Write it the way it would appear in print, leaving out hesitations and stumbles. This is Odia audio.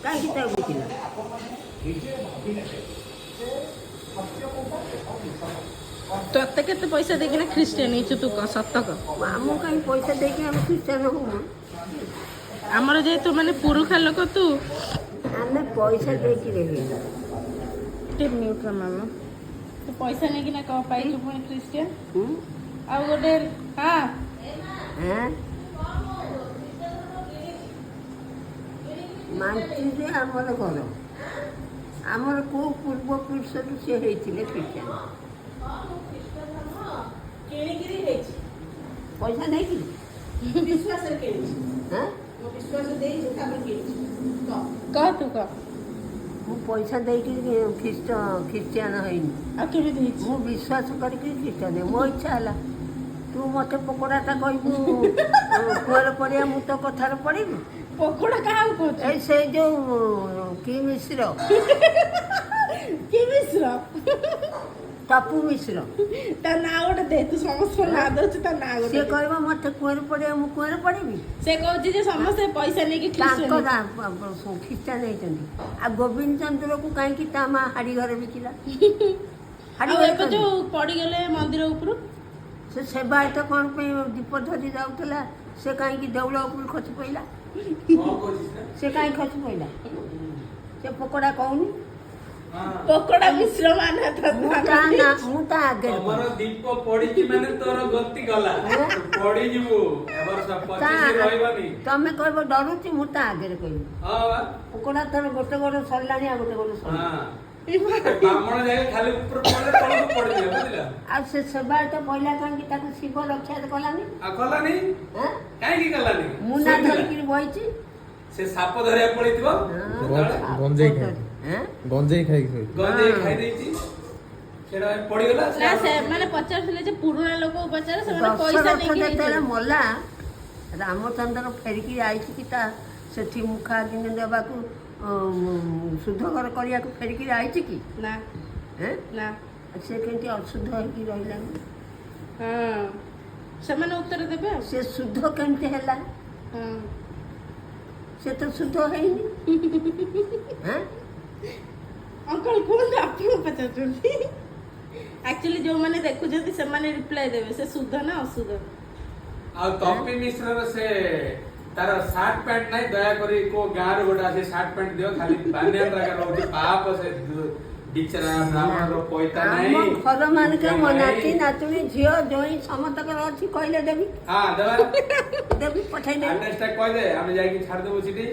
କାହିଁକି ତାକୁ ବିକିଲା? ତତେ କେତେ ପଇସା ଦେଇକିନା ଖ୍ରୀଷ୍ଟିଆନ ହେଇଛୁ ତୁ କହ ସତ କହ। ଆମକୁ କାହିଁ ପଇସା ଦେଇକି ଆମେ ଖ୍ରୀଷ୍ଟିଆନ ହବୁ? ଆମର ଯେହେତୁ ମାନେ ପୁରୁଖା ଲୋକ ତୁ ଆମେ ପଇସା ଦେଇକି ରହିଲା। ଟିକେ ନ୍ୟୁଟ୍ର ମାମା ତୁ ପଇସା ନେଇକିନା କଣ ପାଇଛୁ ପୁଣି ଖ୍ରୀଷ୍ଟିଆନ? ଆଉ ଗୋଟେ ହଁ ମାନ୍ତିରେ ଆମର ଘର, ଆମର କେଉଁ ପୂର୍ବପୁରୁଷରୁ ସେ ହେଇଥିଲେ ଖ୍ରୀଷ୍ଟିଆନ? କିଣିକିରି ହେଇଛି ପଇସା ନେଇକି ବିଶ୍ୱାସରେ କିଣିଛି। ମୁଁ ବିଶ୍ୱାସ ଦେଇଛି ତାପରେ କିଣିଛି। କହ ତୁ କହ। ମୁଁ ପଇସା ଦେଇକି ଖ୍ରୀଷ୍ଟିଆନ ହେଇନି। ଆଉ କେମିତି ହେଇଛି? ମୁଁ ବିଶ୍ୱାସ କରିକି ଖ୍ରୀଷ୍ଟିଆନ ମୋ ଇଚ୍ଛା ହେଲା। ତୁ ମୋତେ ପକୋଡ଼ାଟା କହିବୁ କୁଆଡ଼େ ପଡ଼ିଆ, ମୁଁ ତ କଥାରେ ପଡ଼ିବି। ପକୋଡ଼ା କାହାକୁ କହୁଛୁ? ଏଇ ସେଇ ଯୋଉ କି ମିଶ୍ର, କି ମିଶ୍ର? ଟପୁ ମିଶ୍ର। ତା ନାଁ ଗୋଟେ ଦେ, ତୁ ସମସ୍ତଙ୍କ ନାଁ ଦଉଛୁ, ତା ନାଁ ଗୋଟେ ସିଏ ଦେ। କହିବ ମୋତେ କୁଆଡ଼େ ପଡ଼ିଆ, ମୁଁ କୁଆଡ଼େ ପଡ଼ିବି। ସେ କହୁଛି ଯେ ସମସ୍ତେ ପଇସା ନେଇକି ତାଙ୍କ ଖ୍ରୀଷ୍ଟିଆନ ଖ୍ରୀଷ୍ଟିଆନ ହେଇଛନ୍ତି। ଆଉ ଗୋବିନ୍ଦ ଚନ୍ଦ୍ରକୁ କାହିଁକି ତା ମା ହାଡ଼ି ଘରେ ବିକିଲା? ହାଡ଼ି ଆଉ ଘରେ ଏବେ ଯୋଉ ପଡ଼ିଗଲେ ମନ୍ଦିର ଉପରୁ ସେ ସେବାୟତ କ'ଣ ପାଇଁ ଦୀପ ଧରି ଯାଉଥିଲା, ସେ କାହିଁକି ଦେଉଳ ଉପରୁ ଖସି ପଇଲା? ସେ କାହିଁ ଖସି ପଇଲା? ସେ ପକୋଡ଼ା କହୁନି। ପକୋଡ଼ା ମିଶ୍ର ମାନେ ମୁଁ ତା ଆଗରେ ତମର ଦୀପ ପଡିଛି ମାନେ ତୋର ଗତି ଗଲା, ପଡିଯିବୁ ଏবার ରହିବନି। ତମେ କହିବ ଡରୁଛି, ମୁଁ ତା ଆଗରେ କହିବି ହଁ ପକୋଡ଼ା ତୋର ଗୋଟେ ଗୋଡ଼ ସରିଲାଣି, ଆଉ ଗୋଟେ ଗୋଡ଼ ସରିଲାଣି। ବ୍ରାହ୍ମଣ ଯାଏ ଖାଲି ଉପରେ ପଡିଲେ ତଳକୁ ପଡିଯିବ, ବୁଝିଲ? ଆଉ ସେ ସେବାୟତ ପଇଲା କାହିଁକି? ତାକୁ ଶିବ ରକ୍ଷା କଲାନି? ଆଉ କଲାନି କାହିଁକି କଲାନି? ମୁନା ଧରିକିରି ବଇଛି। ସେ ସାପ ଧରିବାକୁ ପଳେଇଥିବ, ଗଞ୍ଜେଇ ଖାଇକି ଗଞ୍ଜେଇ ଖାଇ ଦେଇଛି, ସେଟା ପଡିଗଲା। ନା ସେମାନେ ପଚାରୁଥିଲେ ଯେ ପୁରୁଣା ଲୋକ ପଚାରେ, ସେମାନେ ପଇସା ଦଶରଥ ନେଇକି ଯେତେବେଳେ ହେଇଛନ୍ତି। ମଲା, ରାମଚନ୍ଦ୍ର ଫେରିକି ଯାଇଛି କି ତା ସେଠି ମୁଖାଗ୍ନି ଦେବାକୁ, ଶୁଦ୍ଧ ଘର କରିବାକୁ ଫେରିକି ଯାଇଛି କି? ନା ନା ସେ କେମିତି ଅଶୁଦ୍ଧ ହେଇକି ରହିଲାନି? ହଁ ସେମାନେ ଉତ୍ତର ଦେବେ ଆଉ। ସେ ଶୁଦ୍ଧ କେମିତି ହେଲା? ହଁ ସେ ତ ଶୁଦ୍ଧ ହେଇନି। ଅଙ୍କଲ କୁହନ୍ତୁ, ଆପଣ ପଚାରୁଛନ୍ତି। ଆକ୍ଚୁଆଲି ଯୋଉମାନେ ଦେଖୁଛନ୍ତି ସେମାନେ ରିପ୍ଲାଏ ଦେବେ ସେ ଶୁଦ୍ଧ ନା ଅଶୁଦ୍ଧ। ଆଉ ତପି ମିଶ୍ରର ସେ ତାର ସାର୍ଟ ପ୍ୟାଣ୍ଟ ନାହିଁ, ଦୟାକରି କୋ ଗାଁରୁ ଗୋଟେ ଆସି ସାର୍ଟ ପ୍ୟାଣ୍ଟ ଦିଅ, ଖାଲି ବାନିଆନ ରାଗା ରହୁଛି। ପାପ ସେ ବିଚରା ବ୍ରାହ୍ମଣର ପଇତା ନାହିଁ। ଆମ ଘର ମାନକେ ମୋ ନାତି ନାତୁଣୀ ଝିଅ ଜୋଇଁ ସମସ୍ତଙ୍କର ଅଛି, କହିଲେ ଦେବି। ହଁ ଦେବା, ଦେବି, ପଠେଇଦେବି। ଆଡ୍ରେସଟା କହିଦେ, ଆମେ ଯାଇକି ଛାଡ଼ିଦେବୁ ସେଠି।